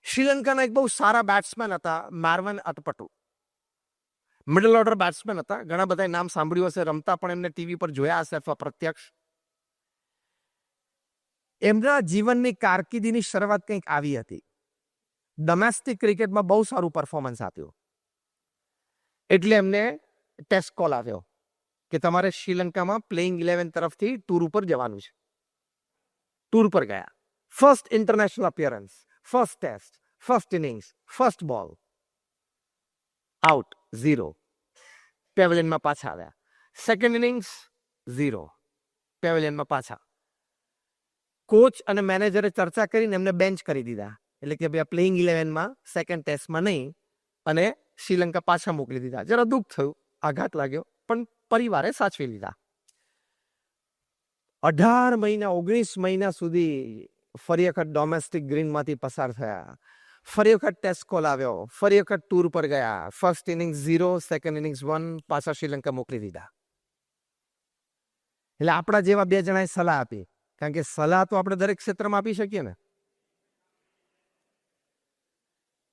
શ્રીલંકાના એક બહુ સારા બેટ્સમેન હતા માર્વન અટપટુ. મિડલ ઓર્ડર બેટ્સમેન હતા. ઘણા બધા નામ સાંભળ્યું હશે, રમતા પણ એમને ટીવી પર જોયા હશે અથવા પ્રત્યક્ષ. એમના જીવનની કારકિર્દીની શરૂઆત કંઈક આવી હતી. ડોમેસ્ટિક ક્રિકેટમાં બહુ સારું પરફોર્મન્સ આપ્યું એટલે એમને ટેસ્ટ કોલ આવ્યો કે તમારે શ્રીલંકામાં પ્લેઇંગ 11 તરફથી ટૂર ઉપર જવાનું છે. ટૂર પર ગયા. First international appearance, first test, first innings, first ball, out 0. પેવેલિયનમાં પાછા આવ્યા. Second innings 0. પેવેલિયનમાં પાછા. કોચ અને મેનેજરે ચર્ચા કરીને એમને બેન્ચ કરી દીધા. એટલે કે ભાઈ પ્લેઇંગ 11માં સેકન્ડ ટેસ્ટમાં નહીં, અને શ્રીલંકા પાછા મોકલી દીધા. જરા દુઃખ થયું, આઘાત લાગ્યો, પણ પરિવારે સાચવી લીધા. 18 મહિના 19 મહિના સુધી ફરી વખત ડોમેસ્ટિક ગ્રીનમાંથી પસાર થયા. ફરી વખત ટેસ્ટ કોલ આવ્યો, ફરી વખત ટૂર પર ગયા. ફર્સ્ટ ઇનિંગ્સ 0, સેકન્ડ ઇનિંગ્સ 1, પાછા શ્રીલંકા મોકલી દીધા. એટલે આપણા જેવા બે જણાએ સલાહ આપી, કારણ કે સલાહ તો આપણે દરેક ક્ષેત્રમાં આપી શકીએ ને.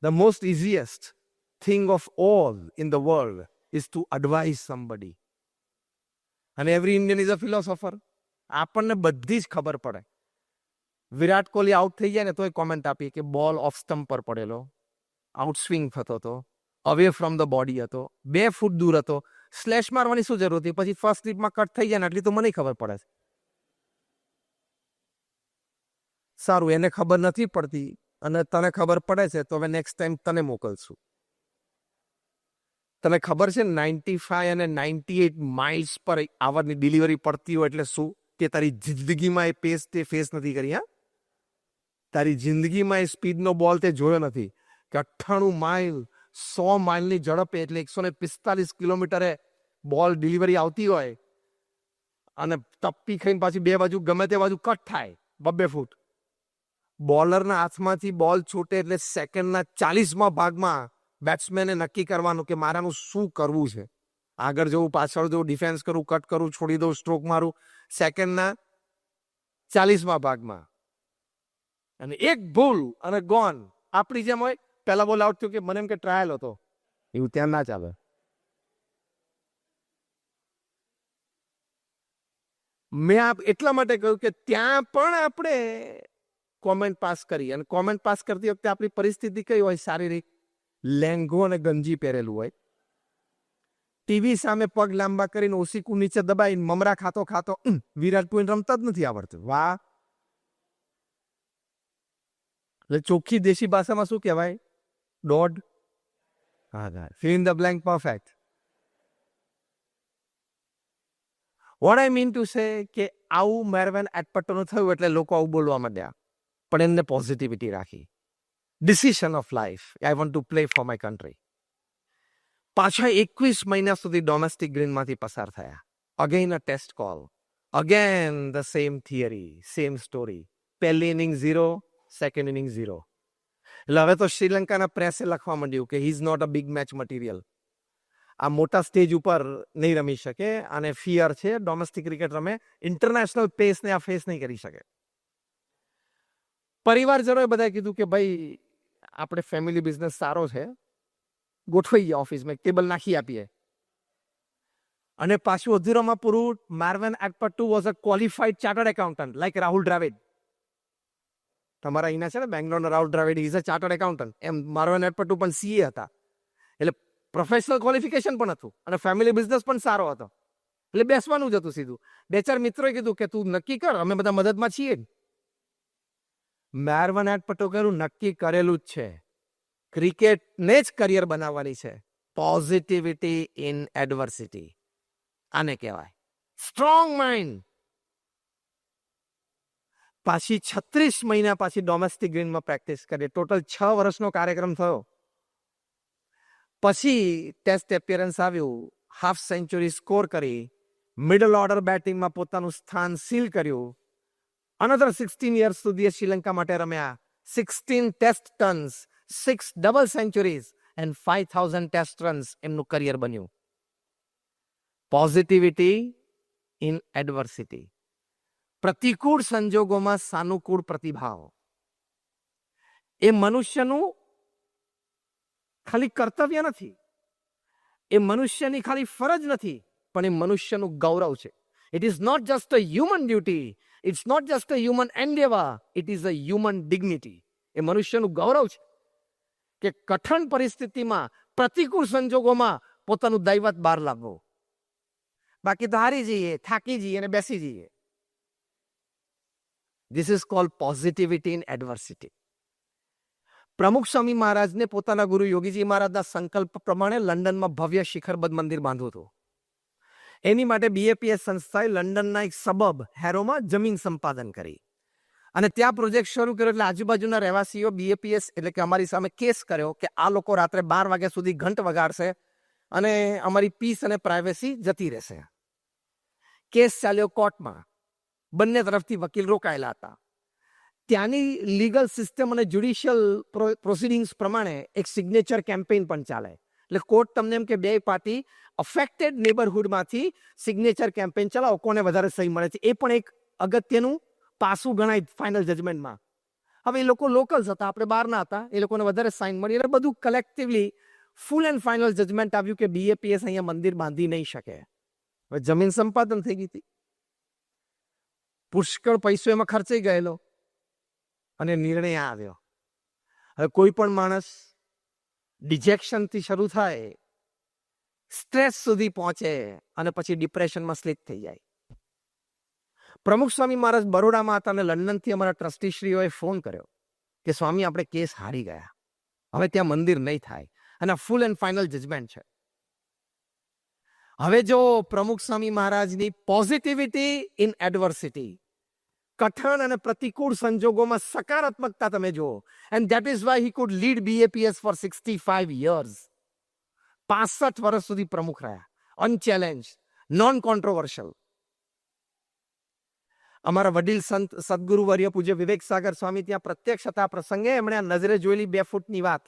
The most easiest thing of all in the world is to advise somebody. And every Indian is a philosopher. આપણને બધી જ ખબર પડે. વિરાટ કોહલી આઉટ થઈ જાય ને તોય કોમેન્ટ આપી કે બોલ ઓફ સ્ટમ્પ પર પડેલો, આઉટ સ્વિંગ થતો હતો, અવે ફ્રોમ ધ બોડી હતો, 2 ફૂટ દૂર હતો, સ્લેશ મારવાની શું જરૂર હતી? પછી ફર્સ્ટ સ્લીપમાં કટ થઈ જાય ને એટલી તો મને ખબર પડે છે. સારું, એને ખબર નથી પડતી અને તને ખબર પડે છે, તો હવે નેક્સ્ટ ટાઈમ તને મોકલશું. તને ખબર છે 95 અને 98 માઇલ્સ પર આવરની ડિલિવરી પડતી હોય એટલે શું? કે તારી જિંદગીમાં એ પેસ તે ફેસ નથી કરી. હા, તારી જિંદગીમાં એ સ્પીડનો બોલ તે જોયો નથી કે 98 માઇલ 100 માઇલની ઝડપે એટલે 145 કિલોમીટરે બોલ ડિલિવરી આવતી હોય અને ટપ્પી ખાઈને પાછી 2 બાજુ ગમે તે બાજુ કટ થાય 2 ફૂટ. બોલરના હાથમાંથી બોલ છૂટે એટલે સેકન્ડના 40મા ભાગમાં બેટ્સમેને નક્કી કરવાનું કે મારાનું શું કરવું છે. આગળ જવું, પાછળ જવું, ડિફેન્સ કરું, કટ કરું, છોડી દઉં, સ્ટ્રોક મારું. સેકન્ડના 40મા ભાગમાં. અને એક ભૂલ અને ગોન. આપણી જેમ હોય, પહેલા બોલ આઉટ થયું કે મને એમ કે ટ્રાયલ હતો, એવું ત્યાં ના ચાલે. મેં એટલા માટે કહ્યું કે ત્યાં પણ આપણે કોમેન્ટ પાસ કરી, અને કોમેન્ટ પાસ કરતી વખતે આપણી પરિસ્થિતિ કઈ હોય? શારીરિક લેંઘો અને ગંજી પહેરેલું હોય, ટીવી સામે પગ લાંબા કરીને ઓસીકું નીચે દબાઈને મમરા ખાતો ખાતો વિરાટ કોહલી રમતા જ નથી આવડતું. વાહ! એટલે ચોખ્ખી દેશી ભાષામાં શું કહેવાય? દોઢ. હા, fill in the blank perfect. What I mean to say કે આવું માર્વન એટપટોનું થયું એટલે લોકો આવું બોલવા માંડ્યા, પણ એમને પોઝિટિવિટી રાખી. Decision of life, I want to play for my country. પાછા 21 મહિના સુધી ડોમેસ્ટિક ગ્રીનમાંથી પસાર થયા. Again a test call, again the same theory, same story. પહેલી ઇનિંગ 0, સેકન્ડ ઇનિંગ 0. એટલે હવે તો શ્રીલંકાના પ્રેસે લખવા માંડ્યું કે he is not a big match material. આ મોટા સ્ટેજ ઉપર નહીં રમી શકે, અને ફિયર છે, ડોમેસ્ટિક ક્રિકેટ રમે, ઇન્ટરનેશનલ પેસને આ ફેસ નહીં કરી શકે. પરિવારજનોએ બધાએ કીધું કે ભાઈ આપણે ફેમિલી બિઝનેસ સારો છે, ગોઠવાઈ ગયા ઓફિસમાં, ટેબલ નાખી આપીએ. અને પાછું અધૂરામાં પૂરું, Marvan Atapattu was a qualified chartered accountant like Rahul Dravid. તમારા અહીંના છે ને બેંગ્લોરના Rahul Dravid, is a chartered accountant. એમ માર્વન એટપટુ પણ સીએ હતા. એટલે પ્રોફેશનલ ક્વોલિફિકેશન પણ હતું અને ફેમિલી બિઝનેસ પણ સારો હતો. એટલે બેસવાનું જ હતું સીધું. 2-4 મિત્રોએ કીધું કે તું નક્કી કર, અમે બધા મદદમાં છીએ. માર્વન એટપટુ કહ્યું નક્કી કરેલું જ છે, ક્રિકેટને જ કરિયર બનાવવાની છે. પોઝિટિવિટી ઇન એડવર્સિટી આને કહેવાય. Strong mind. પાછી 36 મહિના પાછી ડોમેસ્ટિક ગ્રીનમાં પ્રેક્ટિસ કરી. ટોટલ 6 વર્ષનો કાર્યક્રમ થયો. પછી ટેસ્ટ એપિયરન્સ આવ્યું, હાફ સેન્ચુરી સ્કોર કરી, મિડલ ઓર્ડર બેટિંગમાં પોતાનું સ્થાન સીલ કર્યું. અનધર 16 યર્સ સુધી શ્રીલંકા માટે રમ્યા. 16 test tons, 6 double centuries and 5000 test runs એમનું કરિયર બન્યું. Positivity in adversity. પ્રતિકૂળ સંજોગોમાં સાનુકૂળ પ્રતિભાવ. એ મનુષ્યનું ખાલી કર્તવ્ય નથી, એ મનુષ્યની ખાલી ફરજ નથી, પણ એ મનુષ્યનું ગૌરવ છે. It is not just a human duty, it's not just a human endeavour, it is a human dignity. એ મનુષ્યનું ગૌરવ છે કે કઠણ પરિસ્થિતિમાં, પ્રતિકૂળ સંજોગોમાં પોતાનું દૈવત બહાર લાવવું. બાકી તો હારી જઈએ, થાકી જઈએ અને બેસી જઈએ. This is called positivity in adversity. પ્રમુખ સ્વામી મહારાજને પોતાના ગુરુ યોગીજી મહારાજના સંકલ્પ પ્રમાણે લંડનમાં ભવ્ય શિખરબદ્ધ મંદિર બાંધવું હતું. એની માટે બીએપીએસ સંસ્થાએ લંડનના એક સબબ હેરોમાં જમીન સંપાદન કરી અને ત્યાં પ્રોજેક્ટ શરૂ કર્યો. એટલે આજુબાજુના રહેવાસીઓ બીએપીએસ એટલે કે અમારી સામે કેસ કર્યો કે આ લોકો રાત્રે 12 વાગ્યા સુધી ઘંટ વગાડશે અને અમારી પીસ અને પ્રાઇવેસી જતી રહેશે. કેસ ચાલ્યો કોર્ટમાં, બંને તરફથી વકીલ રોકાયેલા હતા. ત્યાંની લીગલ સિસ્ટમ અને જ્યુડિશિયલ પ્રોસિડિંગ્સ પ્રમાણે એક સિગ્નેચર કેમ્પેઇન પણ ચાલે. એટલે કોર્ટ તમને એમ કે બે પાર્ટી અફેક્ટેડ નેબરહુડમાંથી સિગ્નેચર કેમ્પેઇન ચલાવો, કોને વધારે સહી મળે છે. એ પણ એક અગત્યનું પાસું ગણાય ફાઇનલ જજમેન્ટમાં. હવે એ લોકો લોકલ્સ હતા, આપણે બહારના હતા, એ લોકોને વધારે સાઇન મળી એટલે બધું collectively full and final judgement આવ્યું કે બીએપીએસ અહીંયા મંદિર બાંધી નહીં શકે. હવે જમીન સંપાદન થઈ ગઈ હતી, પુષ્કળ પૈસો એમાં ખર્ચાઈ ગયેલો અને નિર્ણય આવ્યો. હવે કોઈ પણ માણસ ડિજેક્શનથી શરૂ થાય, સ્ટ્રેસ સુધી પહોંચે અને પછી ડિપ્રેશનમાં સ્લીપ થઈ જાય. પ્રમુખ સ્વામી મહારાજ બરોડામાં હતા અને લંડનથી અમારા ટ્રસ્ટીશ્રીઓએ ફોન કર્યો કે સ્વામી આપણે કેસ હારી ગયા, હવે ત્યાં મંદિર નહીં થાય અને ફૂલ એન્ડ ફાઇનલ જજમેન્ટ છે. હવે જો પ્રમુખ સ્વામી મહારાજની પોઝિટિવિટી ઇન એડવર્સિટી, કઠણ અને પ્રતિકૂળ સંજોગોમાં સકારાત્મકતા તમે જુઓ, and that is why he could lead BAPS for 65 years. 65 વર્ષ સુધી પ્રમુખ રહ્યા, અનચેલેન્જ, નોન કોન્ટ્રોવર્શિયલ. અમારા વડીલ સંત સદગુરુ વર્ય પૂજ્ય વિવેક સાગર સ્વામી ત્યાં પ્રત્યક્ષ હતા પ્રસંગે. એમણે આ નજરે જોયેલી 2 ફૂટની વાત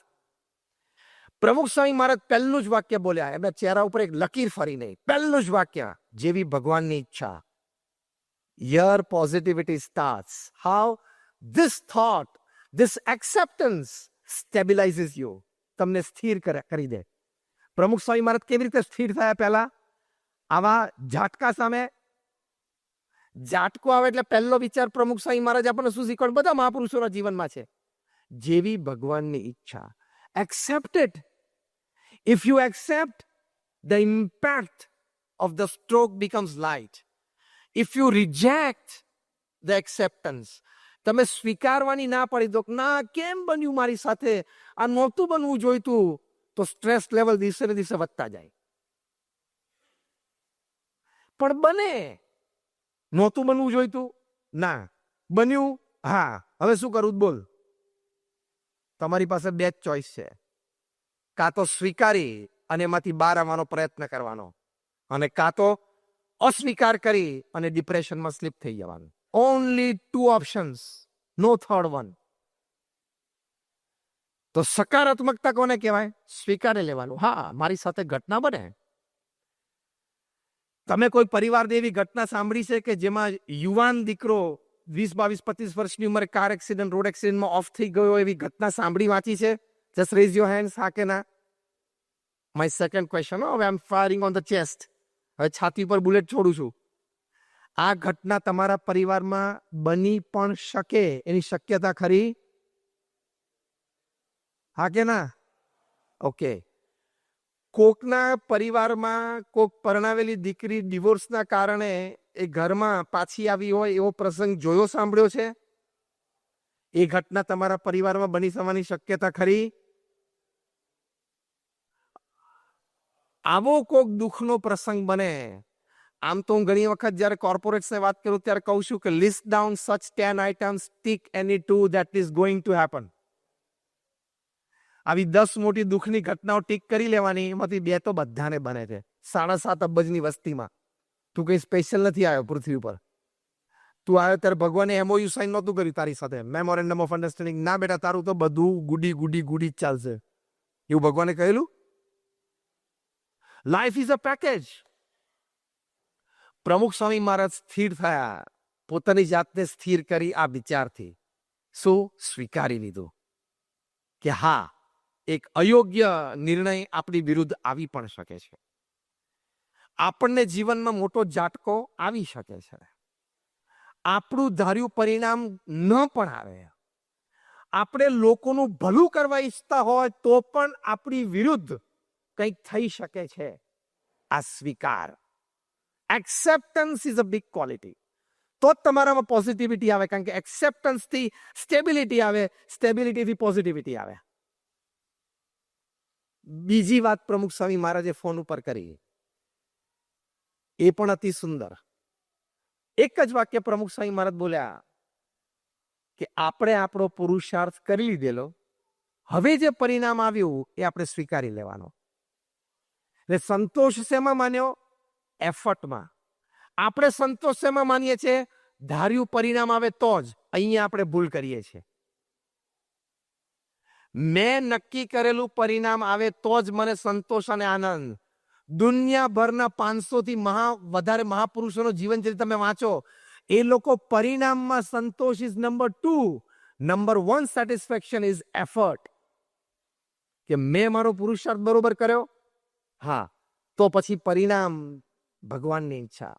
પ્રમુખ સ્વામી મહારાજ પહેલું જ વાક્ય બોલ્યા, એમના ચહેરા ઉપર એક લકીર ફરી નહીં. પહેલું જ વાક્ય, જેવી ભગવાનની ઈચ્છા. Your positivity starts. How? This thought, this acceptance stabilizes you. તમને સ્થિર કરી દે. પ્રમુખ સ્વામી મહારાજ કેવી રીતે સ્થિર થયા? પહેલા આવા ઝાટકા સામે, ઝાટકો આવે એટલે પહેલો વિચાર પ્રમુખ સ્વામી મહારાજ આપણને શું શીખવાડે? બધા મહાપુરુષોના જીવનમાં છે, જેવી ભગવાનની ઈચ્છા. Accept it. If you accept, the impact of the stroke becomes light. If you reject the acceptance, તમે સ્વીકારવાની ના પડી દો, ના કેમ બન્યું મારી સાથે, આ નહોતું બનવું જોઈતું, તો સ્ટ્રેસ લેવલ દિવસે ને દિવસે વધતા જાય. પણ બને, નહોતું બનવું જોઈતું, ના બન્યું, હા હવે શું કરું બોલ. તમારી પાસે 2 જ ચોઈસ છે, કાં તો સ્વીકારી અને એમાંથી બહાર આવવાનો પ્રયત્ન કરવાનો, અને કાં તો અસ્વીકાર કરી અને ડિપ્રેશનમાં સ્લીપ થઈ જવાનું. ઓનલી 2 ઓપ્શન્સ, નો થર્ડ વન. તો સકારાત્મકતા કોને કહેવાય? સ્વીકારી લેવાનું, હા મારી સાથે ઘટના બને. તમે કોઈ પરિવારની એવી ઘટના સાંભળી છે કે જેમાં યુવાન દીકરો 20, 22, 25 વર્ષની ઉંમરે કાર એક્સિડન્ટ, રોડ એક્સિડન્ટમાં ઓફ થઈ ગયો, એવી ઘટના સાંભળી, વાંચી છે? જસ્ટ રેઝ યોર હેન્ડ્સ, હા કે ના. માય સેકન્ડ ક્વેશ્ચન, હવે આઈ એમ ફાયરિંગ ઓન ધ ચેસ્ટ. હવે છાતી પર બુલેટ છોડું છું. આ ઘટના તમારા પરિવારમાં બની પણ શકે, એની શક્યતા ખરી? હા કે ના? ઓકે. કોકના પરિવારમાં કોક પરણાવેલી દીકરી ડિવોર્સના કારણે એ ઘરમાં પાછી આવી હોય એવો પ્રસંગ જોયો, સાંભળ્યો છે? એ ઘટના તમારા પરિવારમાં બની થવાની શક્યતા ખરી? આવો કોક દુઃખનો પ્રસંગ બને. આમ તો હું ઘણી વખત જ્યારે કોર્પોરેટ્સને વાત કરું ત્યારે કહું છું કે list down such 10 items, tick any 2 that is going to happen. આવી 10 મોટી દુઃખની ઘટનાઓ ટીક કરી લેવાની, એમાંથી 2 તો બધાને બને છે. 7.5 અબજની વસ્તીમાં તું કઈ સ્પેશિયલ નથી આવ્યો પૃથ્વી પર. તું આવ્યો ત્યારે ભગવાને MOU સાઇન નહોતું કર્યું તારી સાથે, મેમોરેન્ડમ ઓફ અન્ડરસ્ટેન્ડિંગ. ના બેટા, તારું તો બધું ગુડી ગુડી ગુડી જ ચાલશે, એવું ભગવાને કહેલું. Life is a package. પ્રમુખ સ્વામી મહારાજ સ્થિર થયા, પોતાની જાતને સ્થિર કરી આ વિચારથી. શું? સ્વીકારી લીધું. કે હા, એક અયોગ્ય નિર્ણય આપણી વિરુદ્ધ આવી પણ શકે છે. આપણને જીવનમાં મોટો ઝાટકો આવી શકે છે. આપણું ધાર્યું પરિણામ ન પણ આવે. આપણે લોકોનું ભલું કરવા ઈચ્છતા હોય તો પણ આપણી વિરુદ્ધ કંઈક થઈ શકે છે. આ સ્વીકાર, acceptance is a big quality. તો જ તમારામાં પોઝિટિવિટી આવે, કારણ કે એક્સેપ્ટન્સથી સ્ટેબિલિટી આવે, સ્ટેબિલિટીથી પોઝિટિવિટી આવે. બીજી વાત પ્રમુખ સ્વામી મહારાજે ફોન ઉપર કરી, એ પણ અતિ સુંદર. એક જ વાક્ય પ્રમુખ સ્વામી મહારાજ બોલ્યા કે આપણે આપણો પુરુષાર્થ કરી લીધેલો, હવે જે પરિણામ આવ્યું એ આપણે સ્વીકારી લેવાનો. એટલે સંતોષ શેમાં માન્યો? એફર્ટમાં. આપણે સંતોષ શેમાં માનીએ છીએ? ધાર્યું પરિણામ આવે તો જ. અહીંયા આપણે ભૂલ કરીએ છીએ. મેં નક્કી કરેલું પરિણામ આવે તો જ મને સંતોષ અને આનંદ. દુનિયાભરના 500થી વધારે મહાપુરુષોનું જીવન ચરિત્ર તમે વાંચો, એ લોકો પરિણામમાં સંતોષ is number 2. Number 1 satisfaction is effort. કે મેં મારો પુરુષાર્થ બરોબર કર્યો, હા, તો પછી પરિણામ ભગવાનની ઈચ્છા.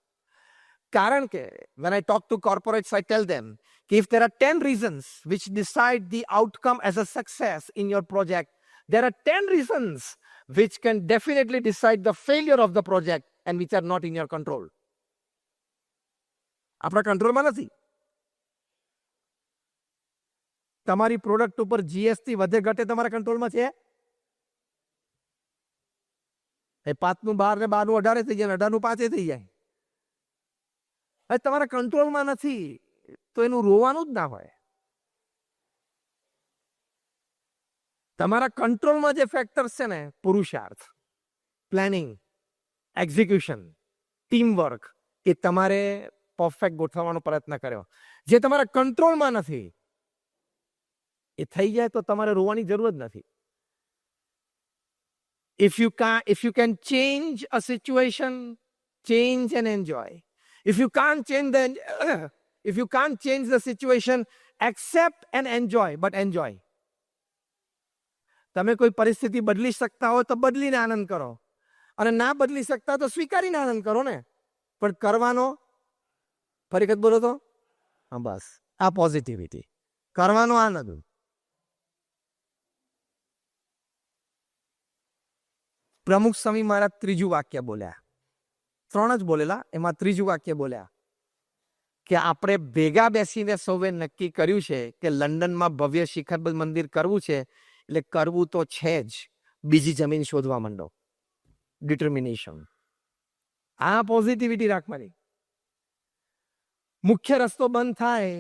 કારણ કે when I talk to corporates, I tell them if there are 10 reasons which decide the outcome as a success in your project, there are 10 reasons which can definitely decide the failure of the project and which are not in your control. આપણા કંટ્રોલમાં નથી. તમારી product ઉપર GST વધે ઘટે તમારા કંટ્રોલમાં છે? એ 5નું 12 ને 12નું 18 થઈ જાય, 18નું 5 થઈ જાય. તમારા કંટ્રોલમાં નથી તો એનું રોવાનું જ ના હોય. તમારા કંટ્રોલમાં જે ફેક્ટર્સ છે ને, પુરુષાર્થ, પ્લાનિંગ, એક્ઝિક્યુશન, ટીમવર્ક, એ તમારે પરફેક્ટ ગોઠવવાનો પ્રયત્ન કર્યો. જે તમારા કંટ્રોલમાં નથી એ થઈ જાય તો તમારે રોવાની જરૂર જ નથી. If you can change a situation, change and enjoy. If you can't change the situation, accept and enjoy, but enjoy. તમે કોઈ પરિસ્થિતિ બદલી શકતા હો તો બદલીને આનંદ કરો, અને ના બદલી શકતા તો સ્વીકારીને આનંદ કરો ને. પણ કરવાનો, ફરી વખત બોલો તો, હા, બસ આ પોઝિટિવિટી, કરવાનો આનંદ. પ્રમુખ સ્વામી મહારાજ ત્રીજું વાક્ય બોલ્યા. 3 જ બોલેલા, એમાં ત્રીજું વાક્ય બોલ્યા કે આપણે ભેગા બેસીને સૌએ નક્કી કર્યું છે કે લંડનમાં ભવ્ય શિખરબદ્ધ મંદિર કરવું છે, એટલે કરવું તો છે જ. બીજી જમીન શોધવા માંડો. ડિટર્મિનેશન. આ પોઝિટિવિટી રાખવાની. મુખ્ય રસ્તો બંધ થાય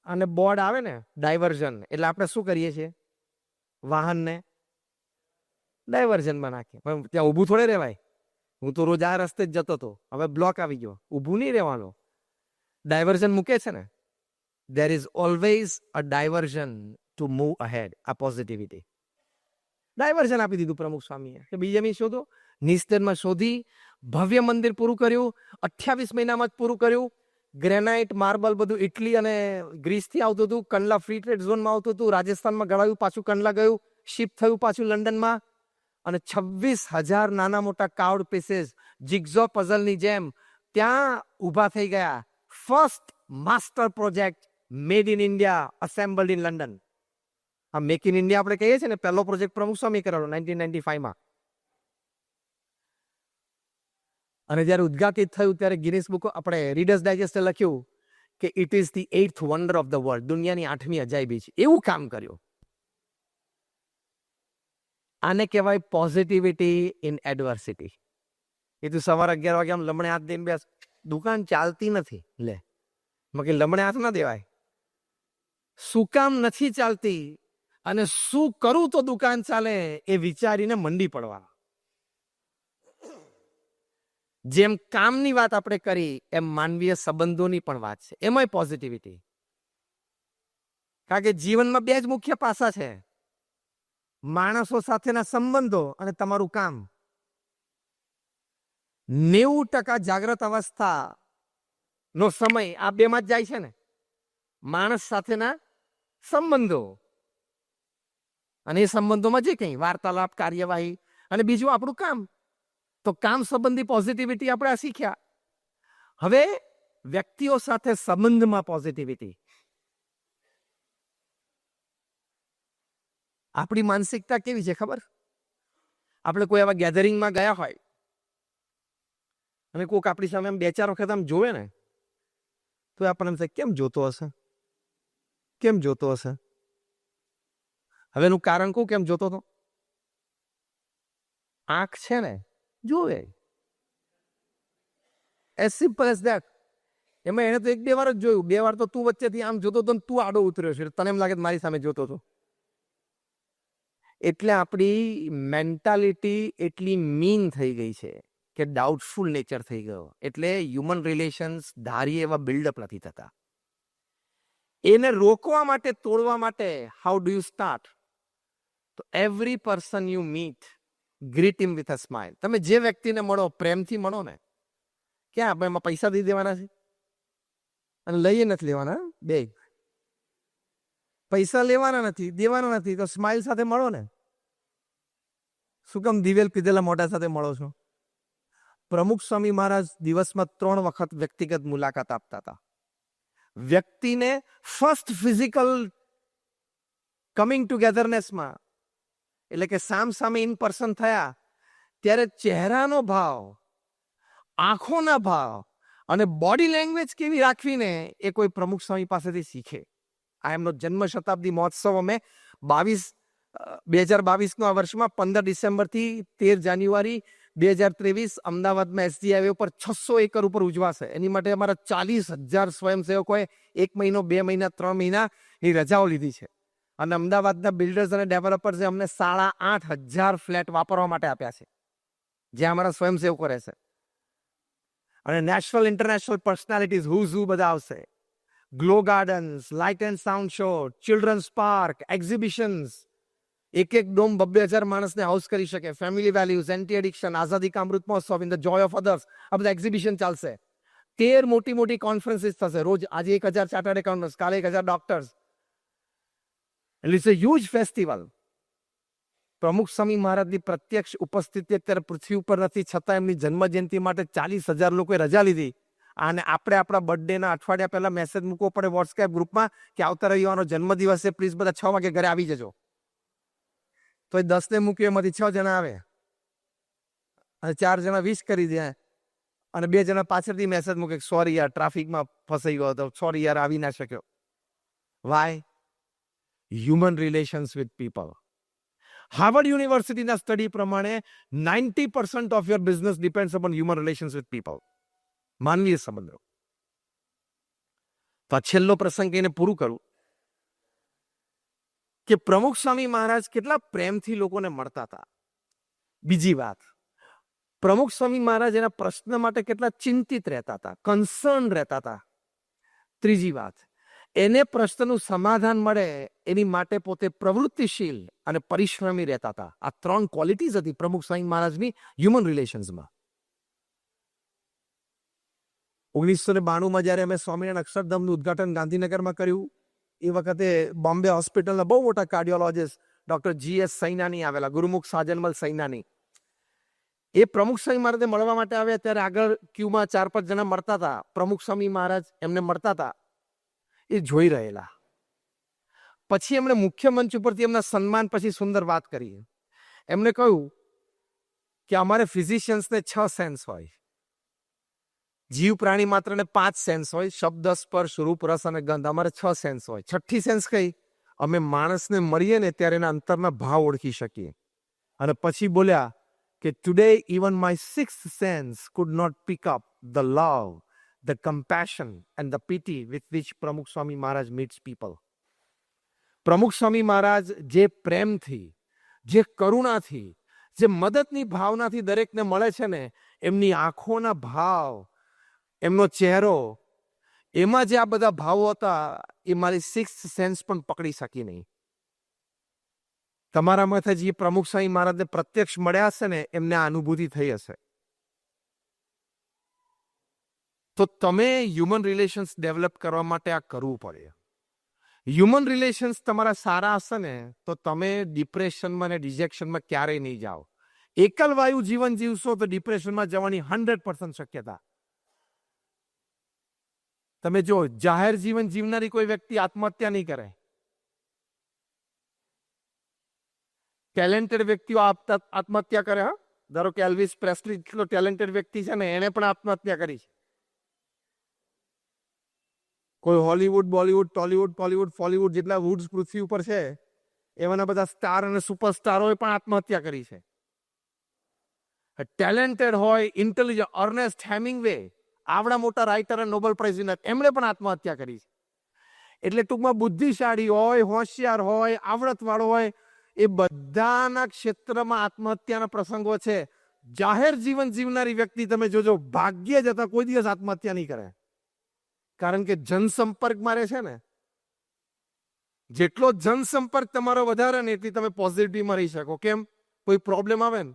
અને બોર્ડ આવે ને ડાયવર્ઝન, એટલે આપણે શું કરીએ છીએ? વાહનને ડાયવર્ઝનમાં નાખીએ. પણ ત્યાં ઊભું થોડે રહેવાય. હું તો રોજ આ રસ્તે જ જતો હતો, હવે બ્લોક આવી ગયો, ઊભું નહીં રહેવાનું. ડાયવર્ઝન મૂકે છે ને. there is always a diversion to move ahead. આ પોઝિટિવિટી. ડાયવર્ઝન આપી દીધું પ્રમુખ સ્વામીએ કે બીજી જમીન શોધો. નિસ્તરમાં શોધી ભવ્ય મંદિર પૂરું કર્યું. 28 મહિનામાં જ પૂરું કર્યું. ગ્રેનાઇટ, માર્બલ બધું ઇટલી અને ગ્રીસથી આવતું હતું. કંડલા ફ્રી ટ્રેડ ઝોનમાં આવતું હતું. રાજસ્થાનમાં ગળાયું, પાછું કંડલા ગયું, શિપ થયું પાછું લંડનમાં. અને 26,000 નાના મોટા કાર્ડ પીસીસ જિગ્ઝો પઝલની જેમ ત્યાં ઊભા થઈ ગયા. First master project made in India, assembled in London. આ મેક ઇન ઇન્ડિયા આપણે કહીએ છીએ ને, પહેલો પ્રોજેક્ટ પ્રમુખ સ્વામી કરેલો 1995માં. અને જ્યારે ઉદ્ઘાટિત થયું ત્યારે ગિનિસ બુક, આપણે રીડર્સ ડાયજેસ્ટે લખ્યું કે it is the 8th wonder of the world. દુનિયાની 8મી અજાયબી છે. એવું કામ કર્યું. આને કહેવાય પોઝિટિવિટી ઇન એડવર્સિટી. એ તું સવારે 11 વાગે આમ લમણે હાથ દઈને બેસ, દુકાન ચાલતી નથી, લે મકે લમણે હાથ ના દેવાય. શું કામ નથી ચાલતી અને શું કરું તો દુકાન ચાલે, એ વિચારીને મંડી પડવા. જેમ કામની વાત આપણે કરી એમ માનવીય સંબંધોની પણ વાત છે. એમાંય પોઝિટિવિટી. કારણ કે જીવનમાં 2 જ મુખ્ય પાસા છે, માણસો સાથેના સંબંધો અને તમારું કામ. 90% જાગ્રત અવસ્થા નો સમય આ 2માં જ જાય છે ને. માણસ સાથેના સંબંધો અને એ સંબંધોમાં જે કંઈ વાર્તાલાપ, કાર્યવાહી અને બીજું આપણું કામ. તો કામ સંબંધી પોઝિટિવિટી આપણે આ શીખ્યા. હવે વ્યક્તિઓ સાથે સંબંધમાં પોઝિટિવિટી. આપણી માનસિકતા કેવી છે ખબર? આપણે કોઈ આવા ગેધરિંગમાં ગયા હોય અને કોઈક આપણી સામે આમ 2-4 વખત આમ જોવે ને તો આપણને એમ થાય, કેમ જોતો હશે, કેમ જોતો હશે? હવે એનું કારણ કહું કેમ જોતો હતો. આંખ છે ને જોવે, એઝ સિમ્પલ એઝ ધેટ. એમાં એને તો 1-2 વાર જ જોયું, 2 વાર તો તું વચ્ચેથી આમ જોતો હતો ને તું આડો ઉતર્યો છે, તને એમ લાગે મારી સામે જોતો હતો. એટલે આપણી મેન્ટાલિટી એટલી મીન થઈ ગઈ છે કે ડાઉટફુલ નેચર થઈ ગયો. એટલે હ્યુમન રિલેશન્સ ધારીએ એવા બિલ્ડઅપ નથી થતા. એને રોકવા માટે, તોડવા માટે, હાઉ ડુ યુ સ્ટાર્ટ? તો every person you meet, greet him with a smile. તમે જે વ્યક્તિને મળો પ્રેમથી મળો ને. ક્યાં આપણે એમાં પૈસા દઈ દેવાના છે અને લઈએ નથી લેવાના? બે પૈસા લેવાના નથી, દેવાના નથી, તો સ્માઇલ સાથે મળો ને. શું કામ દિવેલ પીધેલા મોઢા સાથે મળો છો? પ્રમુખ સ્વામી મહારાજ દિવસમાં 3 વખત વ્યક્તિગત મુલાકાત આપતા હતા. વ્યક્તિને ફર્સ્ટ ફિઝિકલ કમિંગ ટુગેધરનેસમાં, એટલે કે સામ સામે ઇન પર્સન થયા ત્યારે ચહેરાનો ભાવ, આંખોના ભાવ અને બોડી લેંગ્વેજ કેવી રાખવીને એ કોઈ પ્રમુખ સ્વામી પાસેથી શીખે. આ એમનો જન્મ શતાબ્દી મહોત્સવ અમે 2022 આ વર્ષમાં 15 ડિસેમ્બરથી 13 જાન્યુઆરી 2023 અમદાવાદમાં એસજી હાઈવે ઉપર 600 એકર ઉપર ઉજવાશે. એની માટે અમારા 40,000 સ્વયંસેવકોએ 1 મહિનો, 2 મહિના, 3 મહિના એ રજાઓ લીધી છે. અને અમદાવાદના બિલ્ડર્સ અને ડેવલપર્સે અમને 8,500 ફ્લેટ વાપરવા માટે આપ્યા છે, જ્યાં અમારા સ્વયંસેવકો રહેશે. અને નેશનલ ઇન્ટરનેશનલ પર્સનાલિટીઝ હુ બધા આવશે. Glow gardens, light and sound show, children's park, exhibitions. એક ડોમ 2,000 માણસને હાઉસ કરી શકે. ફેમિલી વેલ્યુઝ, એન્ટી એડિક્શન, આઝાદી કા Amrit Mahotsav, in the Joy of others, આ બધા એક્ઝિબિશન ચાલશે. 13 મોટી કોન્ફરન્સીસ થશે રોજ. આજે 1,000 ચાર્ટર્ડ એકાઉન્ટન્ટ્સ, કાલે 1,000 doctors. It's a huge festival. Pramukh Swami મહારાજની પ્રત્યક્ષ ઉપસ્થિતિ અત્યારે પૃથ્વી ઉપર નથી, છતાં એમની જન્મજયંતિ માટે 40,000 લોકોએ રજા લીધી. અને આપણે આપણા બર્થડેના અઠવાડિયા પહેલા મેસેજ મૂકવો પડે વોટ્સએપ ગ્રુપમાં કે આવતા રવિવારનો જન્મદિવસ છે, પ્લીઝ બધા 6 વાગે ઘરે આવી જજો. તો એ 10ને મૂક્યું, એમાંથી 6 જણા આવે અને 4 જણા વિશ કરી દે અને 2 જણા પાછળથી મેસેજ મૂકે, સોરી યાર ટ્રાફિકમાં ફસાઈ ગયો હતો, સોરી યાર આવી ના શક્યો. Why? Human relations with people. Harvard યુનિવર્સિટીના સ્ટડી પ્રમાણે 90% of your business depends upon human relations with people. માનવીય સંબંધો. તો આ છેલ્લો પ્રસંગ એને પૂરું કરું કે પ્રમુખ સ્વામી મહારાજ કેટલા પ્રેમથી લોકોને મળતા હતા. બીજી વાત, પ્રમુખ સ્વામી મહારાજ એના પ્રશ્ન માટે કેટલા ચિંતિત રહેતા હતા, કન્સર્ન રહેતા હતા. ત્રીજી વાત, એને પ્રશ્નનું સમાધાન મળે એની માટે પોતે પ્રવૃત્તિશીલ અને પરિશ્રમી રહેતા હતા. આ 3 ક્વોલિટીઝ હતી પ્રમુખ સ્વામી મહારાજની હ્યુમન રિલેશન્સમાં. 1992માં જ્યારે અમે સ્વામિનારાયણ અક્ષરધામનું ઉદ્ઘાટન ગાંધીનગરમાં કર્યું, એ વખતે બોમ્બે હોસ્પિટલના બહુ મોટા કાર્ડિયોલોજિસ્ટ ડોક્ટર GS સૈનાની આવેલા, ગુરુમુખ સાજનમલ સૈનાની. એ પ્રમુખ સ્વામી મહારાજને મળવા માટે આવ્યા ત્યારે આગળ ક્યુમાં 4-5 જણા મળતા હતા. પ્રમુખ સ્વામી મહારાજ એમને મળતા હતા, એ જોઈ રહેલા. પછી એમણે મુખ્ય મંચ ઉપરથી એમના સન્માન પછી સુંદર વાત કરી. એમણે કહ્યું કે અમારે ફિઝિશિયન્સને 6 સેન્સ હોય, જીવ પ્રાણી માત્રને 5 સેન્સ હોય, શબ્દ, સ્પર્શ, રૂપ, રસ અને ગંધ. અમારે 6 સેન્સ હોય. 6ઠ્ઠી સેન્સ કઈ? અમે માણસને મળીએ ને ત્યારે એના અંતરના ભાવ ઓળખી શકીએ. અને પછી બોલ્યા કે today even my 6th sense could not pick up the love, the compassion and the pity with which Pramukh Swami Maharaj meets people. પ્રમુખ સ્વામી મહારાજ જે પ્રેમથી, જે કરુણાથી, જે મદદની ભાવનાથી દરેકને મળે છે ને, એમની આંખોના ભાવ, એમનો ચહેરો, એમાં જે આ બધા ભાવો હતા એ મારી 6th સેન્સ પણ પકડી શકી નહીં. તમારામાંથી જે પ્રમુખ સ્વામી મહારાજને પ્રત્યક્ષ મળ્યા હશે ને, એમને આ અનુભૂતિ થઈ હશે. તો તમે હ્યુમન રિલેશન્સ ડેવલપ કરવા માટે આ કરવું પડે. હ્યુમન રિલેશન્સ તમારા સારા હશે ને તો તમે ડિપ્રેશનમાં અને ડિજેક્શનમાં ક્યારેય નહીં જાઓ. એકલ વાયુ જીવન જીવશો તો ડિપ્રેશનમાં જવાની 100% શક્યતા. તમે જો જાહેર જીવન જીવનારી કોઈ વ્યક્તિ આત્મહત્યા નહીં કરે. ટેલેન્ટેડ વ્યક્તિઓ આત્મહત્યા કરે. હા, ધારો કે એલ્વિસ પ્રેસ્લી જેટલો ટેલેન્ટેડ વ્યક્તિ છે ને એને પણ આત્મહત્યા કરી છે. કોઈ હોલીવુડ, બોલીવુડ, ટોલીવુડ, પોલીવુડ, ફોલીવુડ જેટલા વુડ્સ પૃથ્વી ઉપર છે એવાના બધા સ્ટાર અને સુપરસ્ટારોએ પણ આત્મહત્યા કરી છે. ટેલેન્ટેડ હોય, ઇન્ટેલિજન્ટ, અર્નેસ્ટ હેમિંગવે આવડા મોટા રાઇટર અને નોબેલ પ્રાઇઝ વિનર એમણે પણ આત્મહત્યા કરી છે. એટલે ટૂંકમાં બુદ્ધિશાળી હોય, હોશિયાર હોય, આવડતવાળો હોય, એ બધાના ક્ષેત્રમાં આત્મહત્યાના પ્રસંગો છે. જાહેર જીવન જીવનારી વ્યક્તિ તમે જોજો ભાગ્ય જતા કોઈ દિવસ આત્મહત્યા નહીં કરે. કારણ કે જનસંપર્કમાં રહે છે ને. જેટલો જનસંપર્ક તમારો વધારે ને એટલી તમે પોઝિટિવમાં રહી શકો. કેમ? કોઈ પ્રોબ્લેમ આવે ને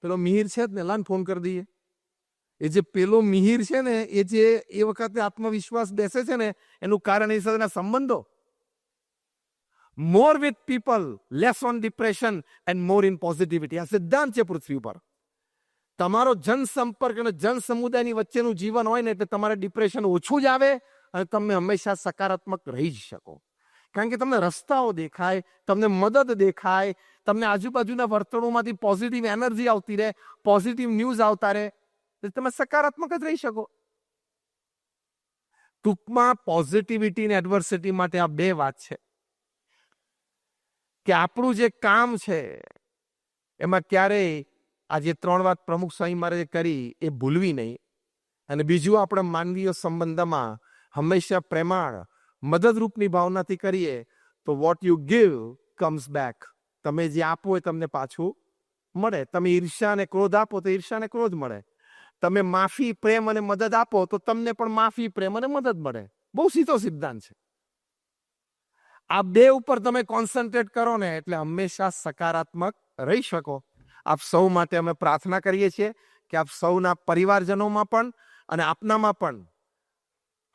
પેલો મિહિર છે જ ને, લાન ફોન કરી દઈએ. એ જે પેલો મિહિર છે ને એ વખતે આત્મવિશ્વાસ બેસે છે ને એનું કારણ એ સાથેના સંબંધો. More with people, less on depression and more in positivity. આ સિદ્ધાંત છે પૃથ્વી ઉપર. તમારો જનસંપર્ક અને જન સમુદાયની વચ્ચેનું જીવન હોય ને એટલે તમારે ડિપ્રેશન ઓછું જ આવે અને તમે હંમેશા સકારાત્મક રહી જ શકો. કારણ કે તમને રસ્તાઓ દેખાય, તમને મદદ દેખાય, તમને આજુબાજુના વર્તણોમાંથી પોઝિટિવ એનર્જી આવતી રહે, પોઝિટિવ ન્યૂઝ આવતા રહે, તમે સકારાત્મક જ રહી શકો. ટૂંકમાં પોઝિટિવિટી અને એડવર્સિટી માટે આ બે વાત છે કે આપણું જે કામ છે એમાં ક્યારેય આ જે 3 વાત પ્રમુખ સ્વામી મહારાજે કરી એ ભૂલવી નહીં. અને બીજું, આપણે માનવીય સંબંધમાં હંમેશા પ્રેમાળ મદદરૂપની ભાવનાથી કરીએ તો what you give comes back. તમે જે આપો એ તમને પાછું મળે. તમે ઈર્ષ્યા અને ક્રોધ આપો તો ઈર્ષ્યા અને ક્રોધ મળે. તમે માફી, પ્રેમ અને મદદ આપો તો તમને પણ માફી, પ્રેમ અને મદદ મળે. બહુ સીધો સિદ્ધાંત છે. આ બે ઉપર તમે કોન્સન્ટ્રેટ કરો ને એટલે હંમેશા સકારાત્મક રહી શકો. આપ સૌ માટે અમે પ્રાર્થના કરીએ છીએ કે આપ સૌના પરિવારજનોમાં પણ અને આપનામાં પણ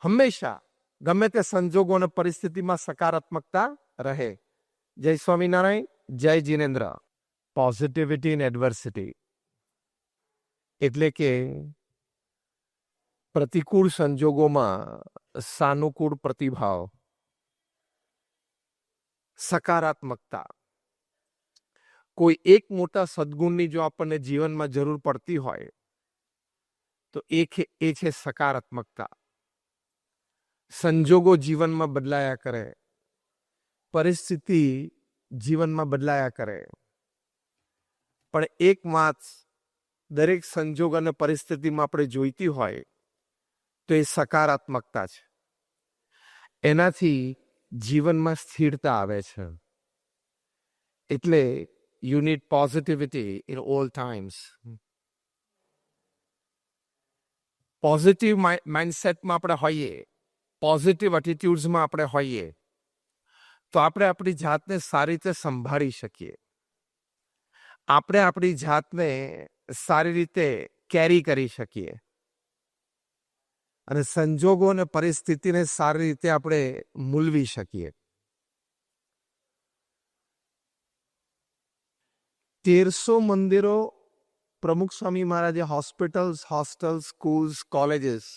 હંમેશા ગમે તે સંજોગો અને પરિસ્થિતિમાં સકારાત્મકતા રહે. જય સ્વામિનારાયણ, જય જીનેન્દ્ર. પોઝિટિવિટી ઇન એડવર્સિટી એટલે કે પ્રતિકૂળ સંજોગોમાં સાનુકૂળ પ્રતિભાવ, સકારાત્મકતા. કોઈ એક મોટા સદગુણની જો આપણને જીવનમાં જરૂર પડતી હોય તો એ છે સકારાત્મકતા. સંજોગો જીવનમાં બદલાયા કરે, પરિસ્થિતિ જીવનમાં બદલાયા કરે, પણ એક વાત દરેક સંજોગ અને પરિસ્થિતિમાં આપણે જોઈતી હોય તો એ સકારાત્મકતા છે. એનાથી જીવનમાં સ્થિરતા આવે છે. એટલે you need positivity in all times. Positive માઇન્ડસેટમાં આપણે હોઈએ, પોઝિટિવ એટીટ્યુડ્સમાં આપણે હોઈએ તો આપણે આપણી જાતને સારી રીતે સંભાળી શકીએ. આપણે આપણી જાતને સારી રીતે કેરી કરી શકીએ અને સંજોગો અને પરિસ્થિતિને સારી રીતે આપણે મૂલવી શકીએ. 1300 મંદિરો પ્રમુખ સ્વામી મહારાજે હોસ્પિટલ્સ, હોસ્ટેલ્સ, સ્કૂલ્સ, કોલેજીસ,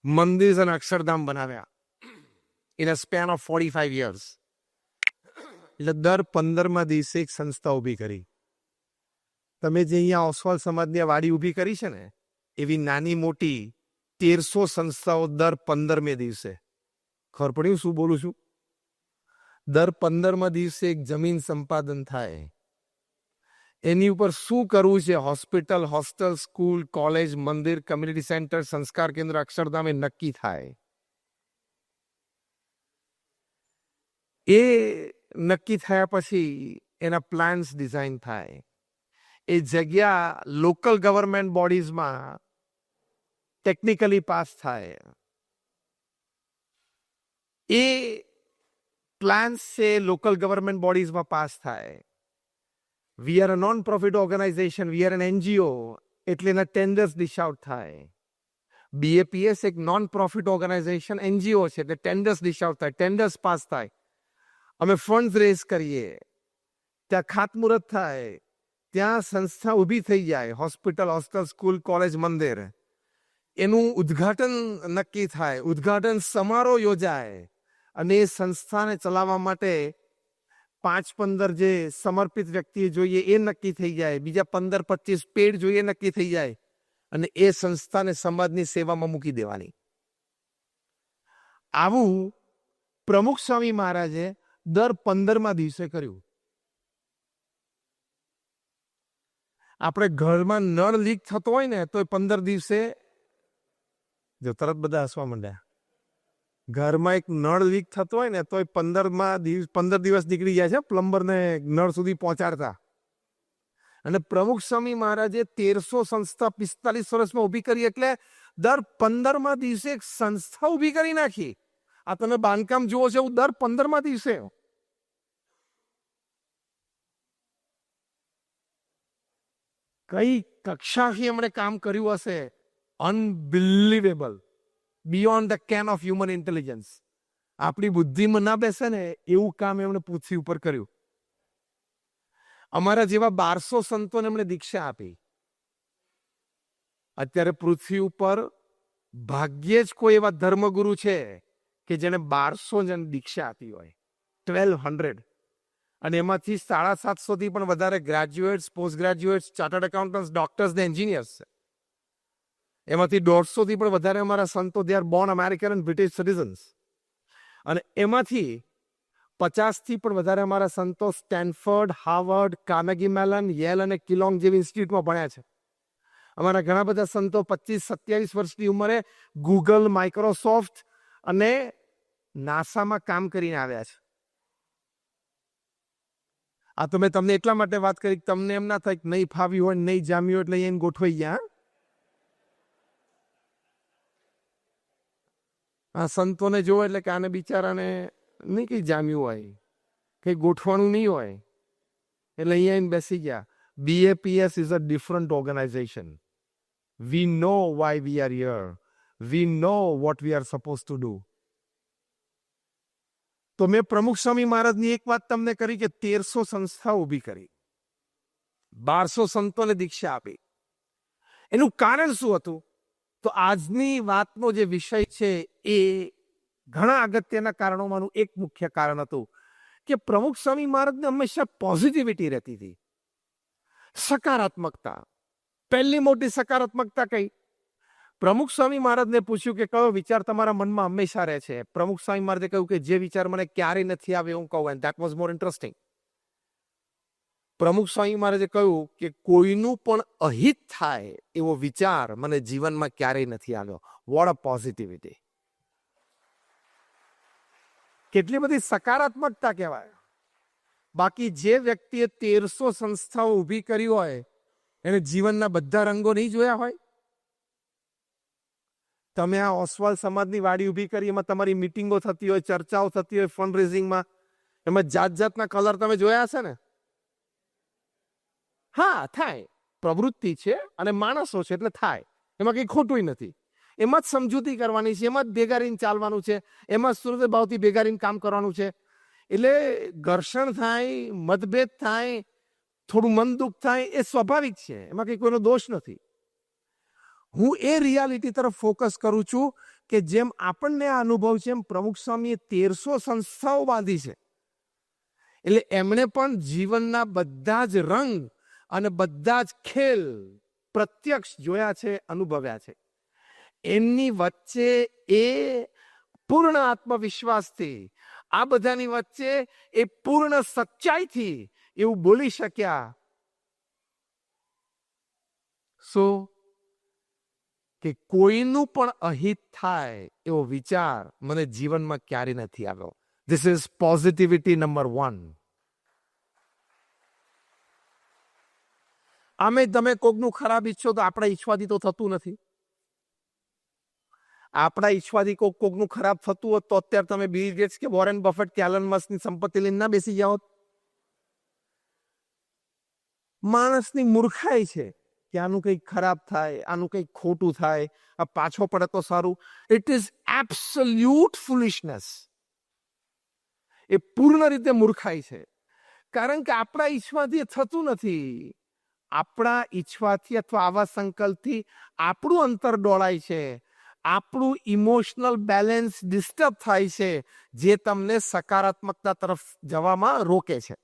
મંદિર અને અક્ષરધામ બનાવ્યા in a span of 45 years. એટલે દર 15મા દિવસે એક સંસ્થા ઊભી કરી. તમે જે અહીંયા ઓસવાલ સમાજની વાડી ઊભી કરી છે ને એવી નાની મોટી 1300 સંસ્થાઓ દર 15મે દિવસે. ખબર પડી શું બોલું છું? દર 15મા દિવસે એક જમીન સંપાદન થાય. એની ઉપર શું કરવું છે, હોસ્પિટલ, હોસ્ટેલ, સ્કૂલ, કોલેજ, મંદિર, કમ્યુનિટી સેન્ટર, સંસ્કાર કેન્દ્ર, અક્ષરધામ એ નક્કી થાય. એ નક્કી થયા પછી એના પ્લાન્સ ડિઝાઇન થાય. એ જગ્યા લોકલ ગવર્મેન્ટ બોડીઝમાં ટેકનિકલી પાસ થાય. એ પ્લાન્સ છે લોકલ ગવર્મેન્ટ બોડીઝમાં પાસ થાય. We are a non-profit organization, we are an NGO, એટલે એના ટેન્ડર્સ ડિશ આઉટ થાય. BAPS એક નોન પ્રોફિટ ઓર્ગેનાઇઝેશન NGO છે, એટલે ટેન્ડર્સ ડિશ આઉટ થાય, ટેન્ડર્સ પાસ થાય, અમે ફંડ રેઝ કરીએ, ત્યાં ખાતમુહૂર્ત થાય, ત્યાં સંસ્થા ઊભી થઈ જાય, હોસ્પિટલ, હોસ્ટેલ, સ્કૂલ, કોલેજ, મંદિર, એનું ઉદ્ઘાટન નક્કી થાય, ઉદ્ઘાટન સમારોહ યોજાય, અને એ સંસ્થાને ચલાવવા માટે 5-15 જે સમર્પિત વ્યક્તિ જોઈએ એ નક્કી થઈ જાય, બીજા 15-25 પેડ જોઈએ નક્કી થઈ જાય, અને એ સંસ્થાને સમાજની સેવામાં મૂકી દેવાની. આવું પ્રમુખ સ્વામી મહારાજે દર 15મા દિવસે કર્યું. આપણે ઘરમાં નળ લીક થતો હોય ને તો 15 દિવસે, જો તરત બધા હસવા માંડ્યા, ઘરમાં એક નળ લીક થતો હોય ને તો 15 દિવસ નીકળી જાય છે પ્લમ્બરને નળ સુધી પહોંચાડતા. અને પ્રમુખ સ્વામી મહારાજે 1300 સંસ્થા 45 વર્ષમાં ઊભી કરી, એટલે દર 15મા દિવસે એક સંસ્થા ઊભી કરી નાખી. આ તમે બાંધકામ જુઓ છો એવું દર 15મા દિવસે. કઈ કક્ષાથી એમણે કામ કર્યું હશે, unbelievable, beyond the can of human intelligence. આપણી બુદ્ધિમાં ના બેસે ને એવું કામ એમણે પૃથ્વી ઉપર કર્યું. અમારા જેવા 1200 સંતોને એમણે દીક્ષા આપી. અત્યારે પૃથ્વી ઉપર ભાગ્યે જ કોઈ એવા ધર્મગુરુ છે કે જેને 1200 જણ દીક્ષા આપી હોય, 1200, અને એમાંથી 750 થી પણ વધારે graduates, post graduates, chartered accountants, doctors ને એન્જિનિયર્સ છે. એમાંથી 150 થી પણ વધારે અમારા સંતો they are Born American and British citizens. અને એમાંથી 50 થી પણ વધારે અમારા સંતો Stanford, Harvard, Carnegie melon, Yale અને કિલોંગ જેવી ઇન્સ્ટિટ્યૂટમાં ભણ્યા છે. અમારા ઘણા બધા સંતો 25-27 વર્ષની ઉંમરે ગૂગલ, માઇક્રોસોફ્ટ અને નાસામાં કામ કરીને આવ્યા છે. આ તો મેં તમને એટલા માટે વાત કરી, તમને એમ ના થાય કે નહીં ફાવ્યું હોય, નહીં જામ્યું હોય એટલે એને ગોઠવાઈ ગયા. આ સંતોને જોવે એટલે કે આને બિચારાને નહીં કંઈ જામ્યું હોય, કંઈ ગોઠવાનું નહીં હોય, એટલે અહીંયા એને બેસી ગયા. BAPS is a different organization. We know why we are here. We know what we are supposed to do. તો મેં પ્રમુખ સ્વામી મહારાજની એક વાત તમને કરી કે 1300 સંસ્થા ઊભી કરી, 1200 સંતોને દીક્ષા આપી. એનું કારણ શું હતું? તો આજની વાતનો જે વિષય છે એ ઘણા અગત્યના કારણોમાંનું એક મુખ્ય કારણ હતું કે પ્રમુખ સ્વામી મહારાજને હંમેશા પોઝિટિવિટી રહેતી હતી, સકારાત્મકતા. પહેલી મોટી સકારાત્મકતા કઈ? પ્રમુખ સ્વામી મહારાજને પૂછ્યું કે કયો વિચાર તમારા મનમાં હંમેશા રહે છે? પ્રમુખ સ્વામી મહારાજે કહ્યું કે જે વિચાર મને ક્યારેય નથી આવે હું કહું. And that was more interesting. પ્રમુખ સ્વામી મહારાજે કહ્યું કે કોઈનું પણ અહિત થાય એવો વિચાર મને જીવનમાં ક્યારેય નથી આવ્યો. What a positivity! કેટલી બધી સકારાત્મકતા કહેવાય. બાકી જે વ્યક્તિએ 1300 સંસ્થાઓ ઊભી કરી હોય એને જીવનના બધા રંગો નહીં જોયા હોય. તમે આ ઓસવાલ સમાજની વાડી ઊભી કરી, એમાં તમારી મિટિંગો થતી હોય, ચર્ચાઓ થતી હોય, ફંડ રેઝિંગમાં, એમાં જાત જાતના કલર તમે જોયા હશે ને? હા, થાય. પ્રવૃત્તિ છે અને માણસો છે એટલે થાય, એમાં કંઈ ખોટું નથી. એમાં જ સમજૂતી કરવાની છે, એમાં જ ભેગા રહીને ચાલવાનું છે, એમાં જ સુરત ભાવથી ભેગા રહીને કામ કરવાનું છે. એટલે ઘર્ષણ થાય, મતભેદ થાય, થોડું મન દુઃખ થાય, એ સ્વાભાવિક છે, એમાં કંઈ કોઈનો દોષ નથી. હું એ રિયાલિટી તરફ ફોકસ કરું છું કે જેમ આપણને આ અનુભવ છે એમ પ્રમુખ સ્વામીએ 1300 સંસ્થાઓ બાંધી છે. એટલે એમણે પણ જીવનના બધા જ રંગ અને બધા જ ખેલ પ્રત્યક્ષ જોયા છે, અનુભવ્યા છે. એમની વચ્ચે એ પૂર્ણ આત્મવિશ્વાસથી, આ બધાની વચ્ચે એ પૂર્ણ સચ્ચાઈથી એવું બોલી શક્યા શું કે કોઈનું પણ અહિત થાય એવો વિચાર મને જીવનમાં ક્યારે નથી આવ્યો. This is positivity number 1. આમે તમે કોકનું ખરાબ ઈચ્છો તો આપણા ઈચ્છવાથી તો થતું નથી. આપણા ઈચ્છવાથી કોકનું ખરાબ થતું હોત તો અત્યારે તમે બિલ ગેટ્સ કે વોરેન બફેટ કે એલન મસ્કની સંપત્તિ લઈને ના બેસી જાઓ. માણસની મૂર્ખાઈ છે કે આનું કંઈક ખરાબ થાય, આનું કંઈક ખોટું થાય, આ પાછો પડે તો સારું. It is absolute foolishness. એ પૂર્ણ રીતે મૂર્ખાઈ છે. કારણ કે આપણા ઈચ્છવાથી એ થતું નથી. આપણા ઈચ્છવાથી અથવા આવા સંકલ્પથી આપણું અંતર ડોળાય છે, આપણું ઇમોશનલ બેલેન્સ ડિસ્ટર્બ થાય છે, જે તમને સકારાત્મકતા તરફ જવામાં રોકે છે.